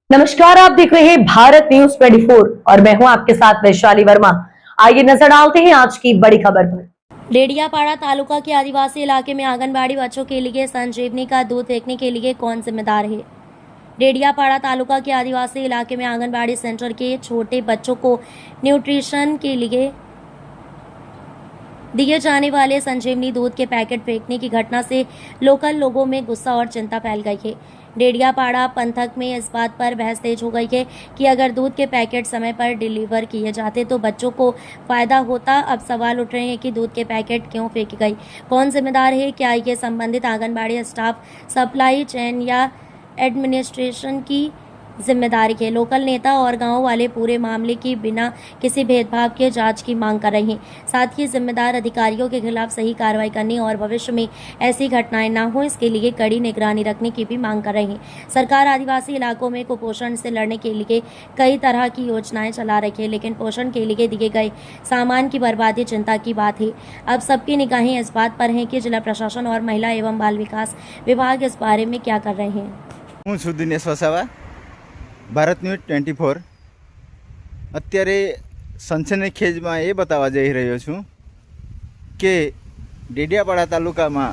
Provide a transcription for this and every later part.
नमस्कार, आप देख रहे हैं भारत न्यूज 24 और मैं हूं आपके साथ वैशाली वर्मा। आइए नजर डालते हैं आज की बड़ी खबर पर। डेडियापाड़ा तालुका के आदिवासी इलाके में आंगनबाड़ी बच्चों के लिए संजीवनी का दूध फेंकने के लिए कौन जिम्मेदार है। डेडियापाड़ा तालुका के आदिवासी इलाके में आंगनबाड़ी सेंटर के छोटे बच्चों को न्यूट्रिशन के लिए दिए जाने वाले संजीवनी दूध के पैकेट फेंकने की घटना से लोकल लोगों में गुस्सा और चिंता फैल गई है। डेडियापाड़ा पंथक में इस बात पर बहस तेज हो गई है कि अगर दूध के पैकेट समय पर डिलीवर किए जाते तो बच्चों को फायदा होता। अब सवाल उठ रहे हैं कि दूध के पैकेट क्यों फेंकी गई, कौन जिम्मेदार है। क्या ये संबंधित आंगनबाड़ी स्टाफ, सप्लाई चेन या एडमिनिस्ट्रेशन की जिम्मेदारी है। लोकल नेता और गांव वाले पूरे मामले की बिना किसी भेदभाव के जांच की मांग कर रहे हैं। साथ ही जिम्मेदार अधिकारियों के खिलाफ सही कार्रवाई करने और भविष्य में ऐसी घटनाएं न हो इसके लिए कड़ी निगरानी रखने की भी मांग कर रहे हैं। सरकार आदिवासी इलाकों में कुपोषण से लड़ने के लिए कई तरह की योजनाएं चला रही है, लेकिन पोषण के लिए दिए गए सामान की बर्बादी चिंता की बात है। अब सबकी निगाहें इस बात पर हैं कि जिला प्रशासन और महिला एवं बाल विकास विभाग इस बारे में क्या कर रहे हैं। હું છું દિનેશ વસાવા, ભારત ન્યૂઝ 24। અત્યારે સનસનીખેજમાં એ બતાવવા જઈ રહ્યો છું કે ડેડિયાપાડા તાલુકામાં,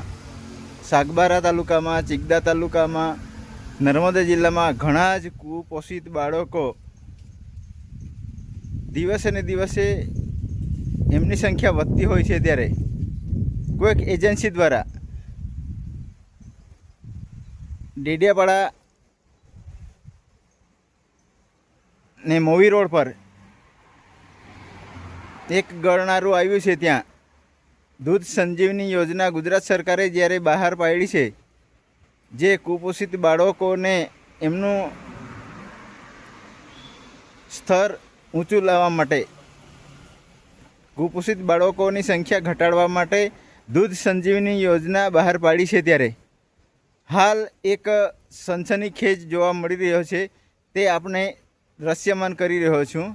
સાગબારા તાલુકામાં, ચિગદા તાલુકામાં, નર્મદા જિલ્લામાં ઘણા જ કુપોષિત બાળકો દિવસે ને દિવસે એમની સંખ્યા વધતી હોય છે ત્યારે કોઈક એજન્સી દ્વારા ડેડિયાપાડા ને મોવી રોડ પર એક ગણનારું આવ્યું છે। ત્યાં દૂધ સંજીવની યોજના ગુજરાત સરકારે જ્યારે બહાર પાડી છે, જે કુપોષિત બાળકોને એમનું સ્તર ઊંચું લાવવા માટે, કુપોષિત બાળકોની સંખ્યા ઘટાડવા માટે દૂધ સંજીવની યોજના બહાર પાડી છે, ત્યારે હાલ એક સનસનીખેજ જોવા મળી રહ્યો છે। તે આપણે દ્રશ્યમાન કરી રહ્યો છું।